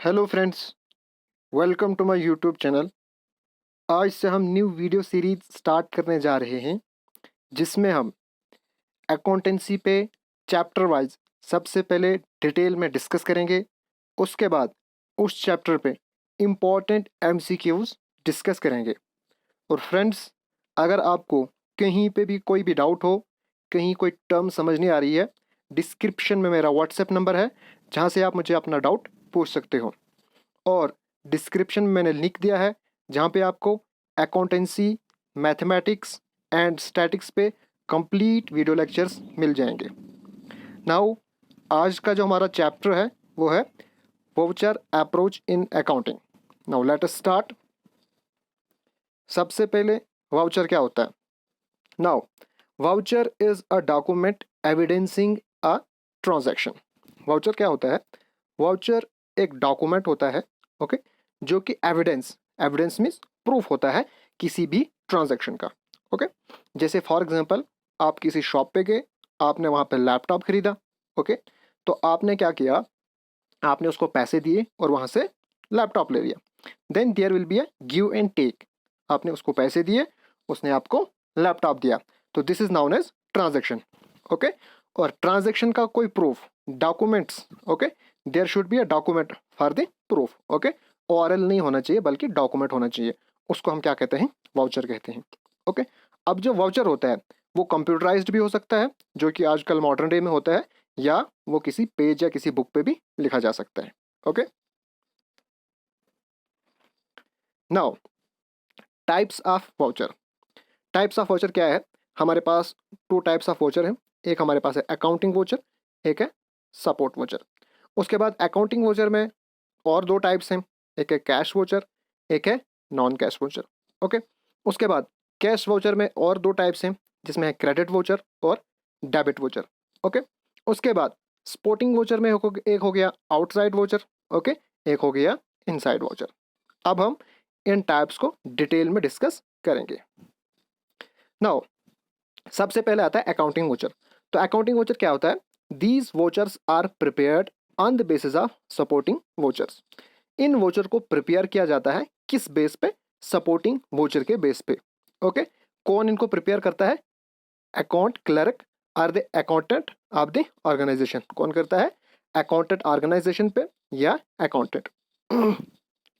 Hello friends, welcome to my YouTube channel. आज से हम न्यू वीडियो सीरीज स्टार्ट करने जा रहे हैं जिसमें हम अकाउंटेंसी पे चैप्टर वाइज सबसे पहले डिटेल में डिस्कस करेंगे। उसके बाद उस चैप्टर पे इम्पॉर्टेंट एमसीक्यूज डिस्कस करेंगे। और फ्रेंड्स, अगर आपको कहीं पे भी कोई भी डाउट हो, कहीं कोई टर्म समझ नहीं आ रही है, डिस्क्रिप्शन में मेरा व्हाट्सएप नंबर है जहाँ से आप मुझे अपना डाउट पूछ सकते हो। और डिस्क्रिप्शन में मैंने लिख दिया है जहाँ पे आपको अकाउंटेंसी, मैथमेटिक्स एंड स्टैटिक्स पे कंप्लीट वीडियो लेक्चर्स मिल जाएंगे। नाउ आज का जो हमारा चैप्टर है वो है voucher approach in accounting. Now let us start. सबसे पहले वाउचर क्या होता है? Now voucher is a document evidencing a transaction. Voucher क्या होता है? वाउचर एक डॉक्यूमेंट होता है, ओके, जो कि एविडेंस एविडेंस मीन्स प्रूफ होता है किसी भी ट्रांजैक्शन का। ओके, जैसे फॉर एग्जांपल आप किसी शॉप पे गए, आपने वहाँ पे लैपटॉप खरीदा। ओके, तो आपने क्या किया, आपने उसको पैसे दिए और वहाँ से लैपटॉप ले लिया। Then there will be a give and take. आपने उसको पैसे दिए, उसने आपको लैपटॉप दिया, तो this is known as transaction. Okay, और ट्रांजैक्शन का कोई proof, documents, okay, there should be a document for the proof. Okay, oral नहीं होना चाहिए बल्कि डॉक्यूमेंट होना चाहिए। उसको हम क्या कहते हैं? वाउचर कहते हैं। ओके, अब जो वाउचर होता है वो कंप्यूटराइज्ड भी हो सकता है, जो कि आजकल मॉडर्न डे में होता है, या वो किसी पेज या किसी बुक पे भी लिखा जा सकता है। Okay, now types of voucher. Types of voucher क्या है? हमारे पास टू टाइप्स ऑफ वाउचर हैं। एक हमारे पास है अकाउंटिंग वाउचर, एक है सपोर्ट वाउचर। उसके बाद अकाउंटिंग वाउचर में और दो टाइप्स हैं, एक है कैश वाउचर, एक है नॉन कैश वाउचर। ओके, उसके बाद कैश वाउचर में और दो टाइप्स हैं जिसमें है क्रेडिट वाउचर और डेबिट वाउचर। ओके, उसके बाद स्पोर्टिंग वाउचर में एक हो गया आउटसाइड वाउचर, ओके, एक हो गया इनसाइड वाउचर। अब हम इन टाइप्स को डिटेल में डिस्कस करेंगे। नाउ सबसे पहले आता है अकाउंटिंग वाउचर। तो अकाउंटिंग वाउचर क्या होता है? These vouchers are prepared on the basis of supporting vouchers. इन वाउचर को प्रिपेयर किया जाता है किस बेस पे? सपोर्टिंग वाउचर के बेस पे। ओके, कौन इनको प्रिपेयर करता है? Account clerk or the accountant of the organisation. कौन करता है? अकाउंटेंट ऑर्गेनाइजेशन पे या accountant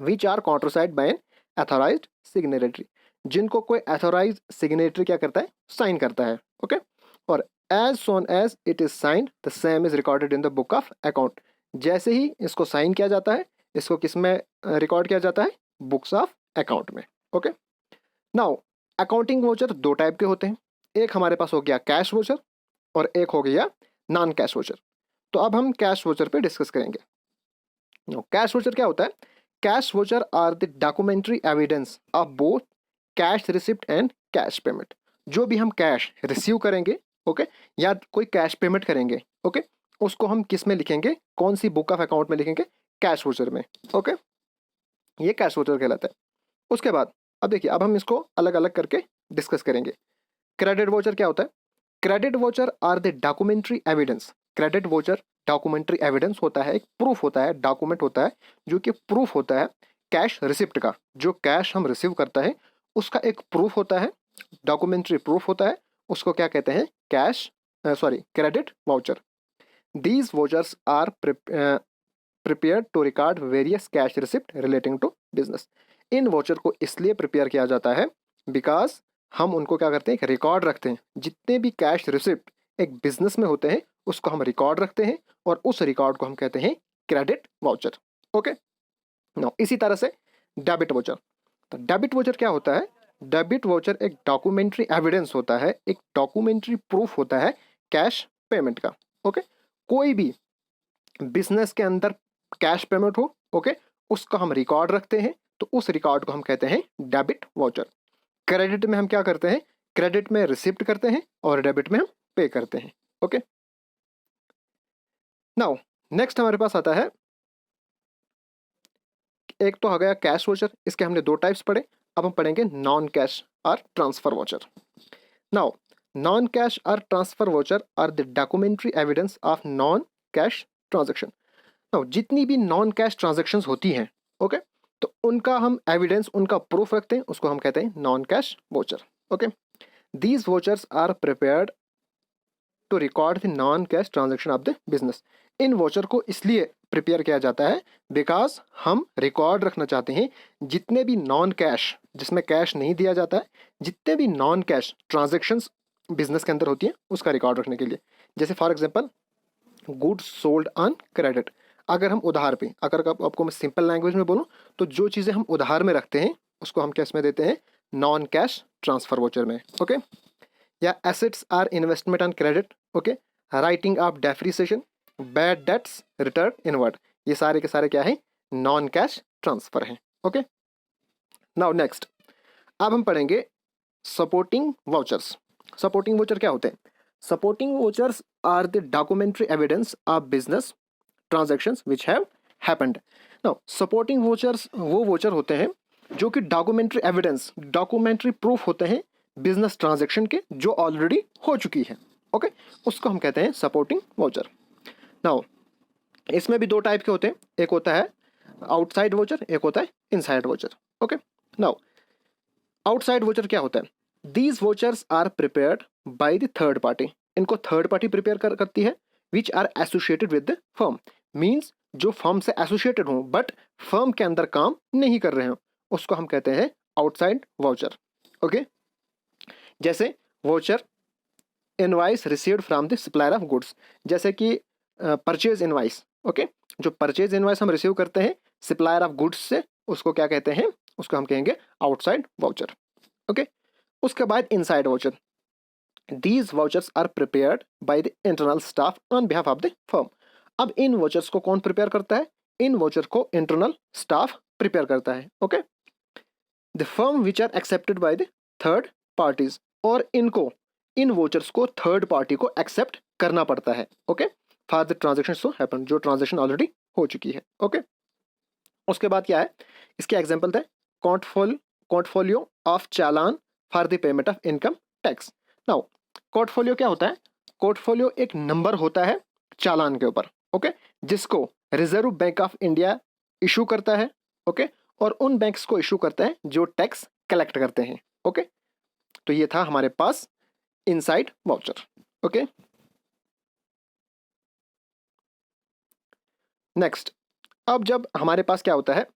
which are countersigned by an authorised signatory. जिनको कोई अथोराइज्ड सिग्नेटरी क्या करता है? साइन करता है। ओके, और as soon as it is signed the same is recorded in the book of account. जैसे ही इसको साइन किया जाता है, इसको किस में रिकॉर्ड किया जाता है? बुक्स ऑफ अकाउंट में। ओके, नाउ अकाउंटिंग वाउचर दो टाइप के होते हैं। एक हमारे पास हो गया कैश वाउचर और एक हो गया नॉन कैश वाउचर। तो अब हम कैश वाउचर पे डिस्कस करेंगे। कैश वाउचर क्या होता है? Cash voucher are the documentary evidence of both cash receipt and cash payment. जो भी हम कैश रिसीव करेंगे, ओके, या कोई कैश पेमेंट करेंगे, ओके, उसको हम किस में लिखेंगे? कौन सी बुक ऑफ अकाउंट में लिखेंगे? कैश वाउचर में। ओके, ये कैश वाउचर कहलाता है। उसके बाद अब देखिए, अब हम इसको अलग अलग करके डिस्कस करेंगे। क्रेडिट वाउचर क्या होता है? Credit voucher are the documentary evidence. Credit voucher documentary evidence होता है, एक प्रूफ होता है, डॉक्यूमेंट होता है जो कि प्रूफ होता है कैश रिसिप्ट का। जो कैश हम रिसीव करता है उसका एक प्रूफ होता है, डॉक्यूमेंट्री प्रूफ होता है। उसको क्या कहते हैं? Cash sorry credit voucher. These vouchers are prepare to record various cash receipt relating to business. इन वाउचर को इसलिए प्रिपेयर किया जाता है बिकॉज हम उनको क्या करते हैं? एक रिकॉर्ड रखते हैं। जितने भी कैश रिसिप्ट एक बिजनेस में होते हैं उसको हम रिकॉर्ड रखते हैं और उस रिकॉर्ड को हम कहते हैं क्रेडिट वाउचर। ओके, नो इसी तरह से डेबिट वाउचर। तो डेबिट वाउचर क्या होता है? डेबिट वाउचर एक डॉक्यूमेंट्री एविडेंस होता है, एक डॉक्यूमेंट्री प्रूफ होता है कैश पेमेंट का। ओके, कोई भी बिजनेस के अंदर कैश पेमेंट हो, ओके, उसका हम रिकॉर्ड रखते हैं, तो उस रिकॉर्ड को हम कहते हैं डेबिट वाउचर। क्रेडिट में हम क्या करते हैं? क्रेडिट में रिसिप्ट करते हैं और डेबिट में हम पे करते हैं। ओके, नाउ नेक्स्ट हमारे पास आता है, एक तो आ गया कैश वाउचर, इसके हमने दो टाइप्स पढ़े। अब हम पढ़ेंगे नॉन कैश और transfer voucher. Now non cash और transfer voucher are the documentary evidence of non cash transaction. तो जितनी भी नॉन कैश ट्रांजेक्शन्स होती हैं, ओके, तो उनका हम एविडेंस, उनका प्रूफ रखते हैं, उसको हम कहते हैं non cash voucher. Okay, these vouchers are prepared to record the non cash transaction of the business. इन वोचर को इसलिए प्रिपेयर किया जाता है बिकॉज हम रिकॉर्ड रखना चाहते हैं जितने भी नॉन कैश, जिसमें कैश नहीं दिया जाता है, जितने भी नॉन कैश ट्रांजेक्शन्स बिजनेस के अंदर होती हैं उसका रिकॉर्ड रखने के लिए। जैसे for example goods sold on credit, अगर हम उधार पे, अगर आपको मैं सिंपल लैंग्वेज में बोलूँ तो जो चीज़ें हम उधार में रखते हैं उसको हम कैश में देते हैं, नॉन कैश ट्रांसफर वोचर में। ओके, या assets or investment on credit, okay, writing off depreciation, bad debts return inward, ये सारे के सारे क्या है, नॉन कैश ट्रांसफर हैं। ओके, नाउ नेक्स्ट अब हम पढ़ेंगे सपोर्टिंग वाउचर्स। सपोर्टिंग वाउचर क्या होते हैं? Supporting vouchers are the documentary evidence of business transactions which have happened. Now supporting vouchers वो वाउचर होते हैं जो कि डॉक्यूमेंट्री एविडेंस, डॉक्यूमेंट्री प्रूफ होते हैं बिजनेस ट्रांजैक्शन के जो ऑलरेडी हो चुकी है। ओके, उसको हम कहते हैं सपोर्टिंग वाउचर। नाउ इसमें भी दो टाइप के होते हैं, एक होता है आउटसाइड वाउचर, एक होता है inside voucher. Okay, now outside voucher क्या होता है? These vouchers are prepared by the third party, इनको थर्ड पार्टी प्रिपेयर करती है, which are associated with the firm, means जो फर्म से एसोसिएटेड हों बट फर्म के अंदर काम नहीं कर रहे हो, उसको हम कहते हैं आउटसाइड वाउचर। ओके, जैसे voucher invoice received from the supplier of goods, जैसे कि परचेज इनवाइस। ओके, जो परचेज इनवाइस हम रिसीव करते हैं सप्लायर ऑफ गुड्स से, उसको क्या कहते हैं? उसको हम कहेंगे आउटसाइड वाउचर। ओके, उसके बाद inside voucher, these vouchers are prepared by the internal staff on behalf of the firm. अब इन वाउचर्स को कौन प्रिपेयर करता है? इन वाउचर को इंटरनल स्टाफ प्रिपेयर करता है। Okay, the firm which are accepted by the third parties, और इनको, इन वाउचर्स को थर्ड पार्टी को एक्सेप्ट करना पड़ता है। Okay, for the transaction to happen, जो ट्रांजेक्शन ऑलरेडी हो चुकी है। ओके, उसके बाद क्या है? इसके एग्जांपल थे portfolio of challan for the payment of income tax. Now portfolio क्या होता है? पोर्टफोलियो एक नंबर होता है चालान के ऊपर, ओके, जिसको reserve bank of India issue करता है। ओके, और उन बैंक्स को इशू करता है जो टैक्स कलेक्ट करते हैं। ओके, तो ये था हमारे पास इनसाइड वाउचर। ओके, नेक्स्ट, अब जब हमारे पास क्या होता है,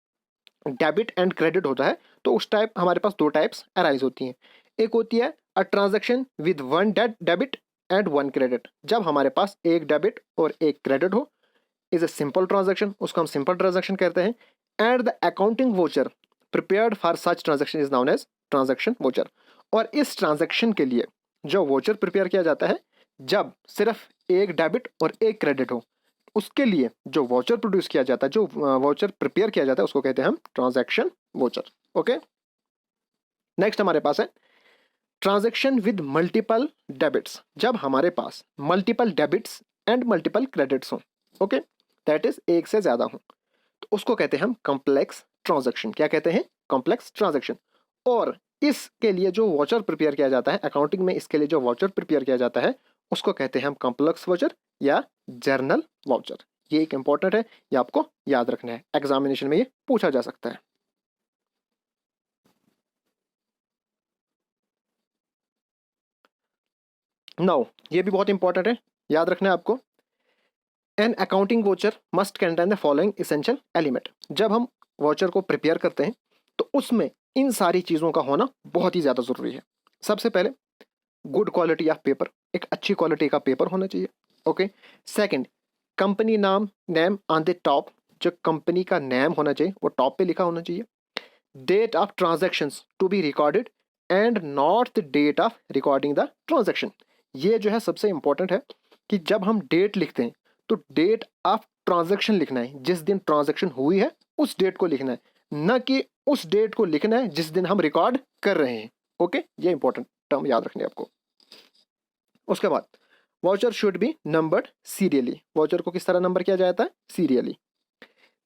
डेबिट एंड क्रेडिट होता है, तो उस टाइप हमारे पास दो टाइप्स अराइज होती हैं। एक होती है a transaction with one debit and one credit, जब हमारे पास एक डेबिट और एक क्रेडिट हो, इज अ सिंपल ट्रांजैक्शन, उसको हम सिंपल ट्रांजैक्शन कहते हैं। And the accounting voucher prepared for such transaction is known as transaction voucher. और इस ट्रांजैक्शन के लिए जो वोचर प्रिपेयर किया जाता है जब सिर्फ एक डेबिट और एक क्रेडिट हो, उसके लिए जो वोचर प्रोड्यूस किया जाता है, जो वोचर प्रिपेयर किया जाता है, उसको कहते हैं हम ट्रांजैक्शन वोचर। ओके, नेक्स्ट हमारे पास है ट्रांजैक्शन विद मल्टीपल डेबिट्स, जब हमारे पास multiple debits and multiple credits हों, ओके, दैट इज एक से ज्यादा हों, तो उसको कहते हैं हम कॉम्प्लेक्स ट्रांजैक्शन। क्या कहते हैं? Complex transaction. और इसके लिए जो वोचर प्रिपेयर किया जाता है अकाउंटिंग में, इसके लिए जो वोचर प्रिपेयर किया जाता है उसको कहते हैं हम कॉम्प्लेक्स वोचर या जर्नल वाउचर। ये एक इंपॉर्टेंट है, ये आपको याद रखना है, एग्जामिनेशन में ये पूछा जा सकता है। नाउ ये भी बहुत इंपॉर्टेंट है, याद रखना है आपको। An accounting voucher must contain the following essential element. जब हम वोचर को प्रिपेयर करते हैं तो उसमें इन सारी चीज़ों का होना बहुत ही ज़्यादा ज़रूरी है। सबसे पहले गुड क्वालिटी ऑफ पेपर, एक अच्छी क्वालिटी का पेपर होना चाहिए। Okay, second company name on the top, जो कंपनी का नेम होना चाहिए वो टॉप पे लिखा होना चाहिए। Date of transactions to be recorded and not the date of recording the transaction. ये जो है सबसे इंपॉर्टेंट है कि जब हम डेट लिखते हैं तो डेट ऑफ ट्रांजैक्शन लिखना है, जिस दिन ट्रांजैक्शन हुई है उस डेट को लिखना है, न कि उस डेट को लिखना है जिस दिन हम रिकॉर्ड कर रहे हैं। ओके, ये इंपॉर्टेंट टर्म याद रखनी है आपको। उसके बाद voucher should be numbered serially, voucher को किस तरह नंबर किया जाता है? Serially.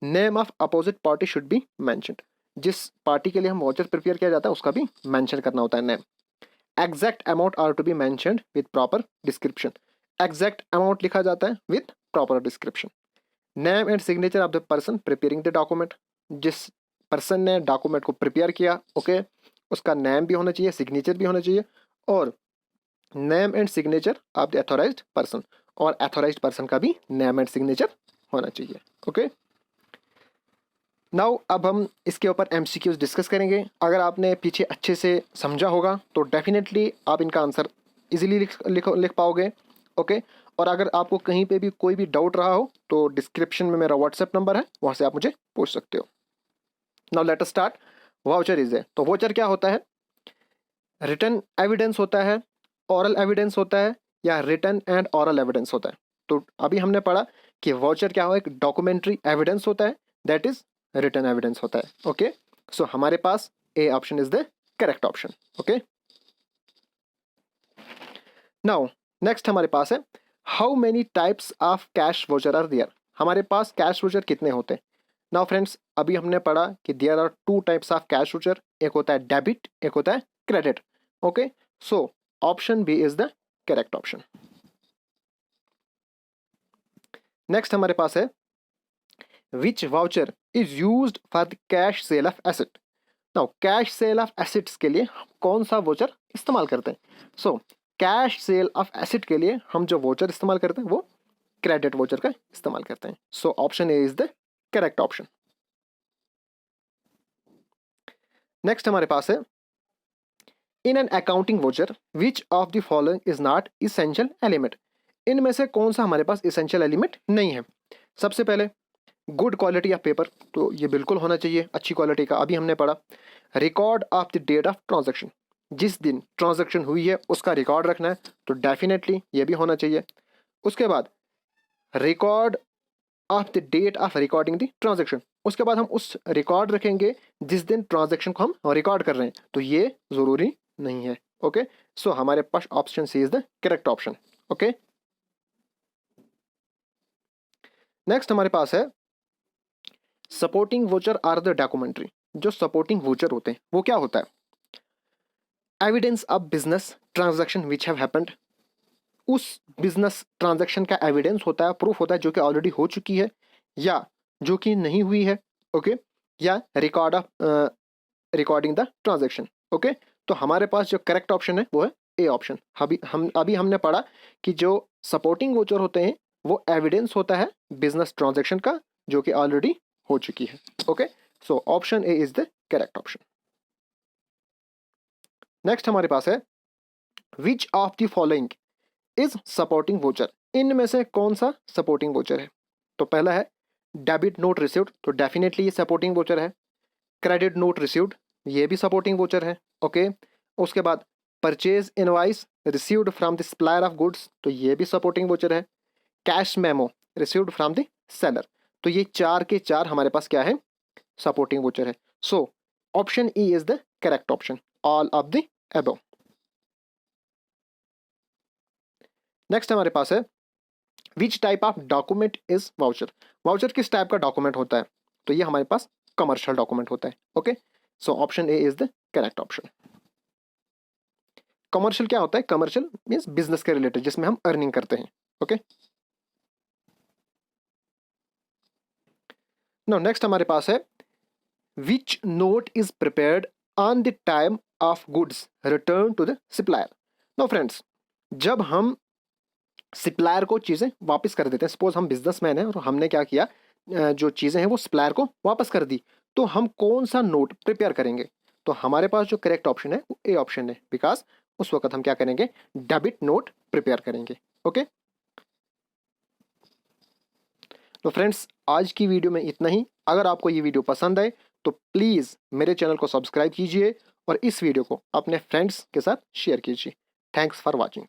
Name of opposite party should be mentioned, जिस पार्टी के लिए हम वाउचर प्रिपेयर किया जाता है उसका भी मेंशन करना होता है name. Exact amount are to be mentioned with proper description, exact amount लिखा जाता है with proper description. Name and signature of the person preparing the document, जिस पर्सन ने डॉक्यूमेंट को प्रिपेयर किया, ओके, उसका नेम भी होना चाहिए, सिग्नेचर भी होना चाहिए, और name and signature of the authorised person, और अथोराइज्ड पर्सन का भी नेम एंड सिग्नेचर होना चाहिए। ओके, नाउ अब हम इसके ऊपर एमसीक्यूज डिस्कस करेंगे। अगर आपने पीछे अच्छे से समझा होगा तो डेफिनेटली आप इनका आंसर इजीली लिख पाओगे। ओके, और अगर आपको कहीं पे भी कोई भी डाउट रहा हो तो डिस्क्रिप्शन में मेरा व्हाट्सएप नंबर है, वहाँ से आप मुझे पूछ सकते हो। Now let us start. Voucher is है, तो वाउचर क्या होता है? रिटन एविडेंस होता है, ऑरल एविडेंस होता है, या रिटन एंड ऑरल एविडेंस होता है। तो अभी हमने पढ़ा कि वाउचर क्या हो, एक डॉक्यूमेंट्री एविडेंस होता है, दैट इज रिटन एविडेंस होता है। ओके, सो हमारे पास A option is the correct option. Okay, now next हमारे पास है how many types of cash voucher are there. हमारे पास कैश वाउचर कितने होते हैं? नाउ फ्रेंड्स, अभी हमने पढ़ा कि there are two types of cash voucher, एक होता है डेबिट, एक होता है credit. Okay, so option B is the correct option. Next हमारे पास है which voucher is used for the cash sale of asset. Now cash sale of assets के लिए कौन सा वाउचर इस्तेमाल करते हैं? So cash sale of asset के लिए हम जो वाउचर इस्तेमाल करते हैं वो क्रेडिट वाउचर का इस्तेमाल करते हैं। So option A is the correct option. Next हमारे पास है in an accounting voucher which of the following is not essential element. इनमें से कौन सा हमारे पास इसेंशियल एलिमेंट नहीं है? सबसे पहले गुड क्वालिटी ऑफ पेपर, तो ये बिल्कुल होना चाहिए, अच्छी क्वालिटी का। अभी हमने पढ़ा record of the date of transaction, जिस दिन ट्रांजैक्शन हुई है उसका रिकॉर्ड रखना है, तो डेफिनेटली ये भी होना चाहिए। उसके बाद record of the date of recording the transaction, उसके बाद हम उस रिकॉर्ड रखेंगे जिस दिन ट्रांजैक्शन को हम रिकॉर्ड कर रहे हैं, तो ये ज़रूरी नहीं है। ओके, सो हमारे पास option C is the correct option. Okay, next हमारे पास है supporting voucher are the documentary. जो सपोर्टिंग वाउचर होते हैं वो क्या होता है? Evidence of business transaction which have happened, उस बिजनेस ट्रांजैक्शन का एविडेंस होता है, प्रूफ होता है जो कि ऑलरेडी हो चुकी है या जो कि नहीं हुई है। ओके, या record of recording the transaction. Okay, तो हमारे पास जो करेक्ट ऑप्शन है वो है ए ऑप्शन। अभी हमने पढ़ा कि जो सपोर्टिंग वाउचर होते हैं वो एविडेंस होता है बिजनेस ट्रांजैक्शन का जो कि ऑलरेडी हो चुकी है। Okay, so option A is the correct option. Next हमारे पास है which of the following is supporting voucher. इनमें से कौन सा सपोर्टिंग वाउचर है? तो पहला है डेबिट नोट रिसीव्ड, तो डेफिनेटली ये सपोर्टिंग वाउचर है। क्रेडिट नोट रिसीव्ड, ये भी सपोर्टिंग वाउचर है। ओके, उसके बाद purchase invoice received from the supplier of goods, तो ये भी सपोर्टिंग वाउचर है। Cash memo received from the seller, तो ये चार के चार हमारे पास क्या है? सपोर्टिंग वाउचर है। So option E is the correct option, all of the above. Next हमारे पास है which type of document is voucher. Voucher किस टाइप का डॉक्यूमेंट होता है? तो ये हमारे पास कमर्शियल डॉक्यूमेंट होता है। Okay, so option A is the correct option. Commercial क्या होता है? कमर्शियल मीन्स बिजनेस के रिलेटेड, जिसमें हम अर्निंग करते हैं। ओके, नाउ नेक्स्ट हमारे पास है which note is prepared on the time of goods return to the supplier. Now friends, जब हम सप्लायर को चीज़ें वापस कर देते हैं, सपोज हम बिजनेसमैन हैं और हमने क्या किया, जो चीज़ें हैं वो सप्लायर को वापस कर दी, तो हम कौन सा नोट प्रिपेयर करेंगे? तो हमारे पास जो करेक्ट ऑप्शन है वो ए ऑप्शन है, बिकॉज उस वक्त हम क्या करेंगे? डेबिट नोट प्रिपेयर करेंगे। ओके, तो फ्रेंड्स आज की वीडियो में इतना ही। अगर आपको ये वीडियो पसंद आए तो प्लीज़ मेरे चैनल को सब्सक्राइब कीजिए और इस वीडियो को अपने फ्रेंड्स के साथ शेयर कीजिए। Thanks for watching.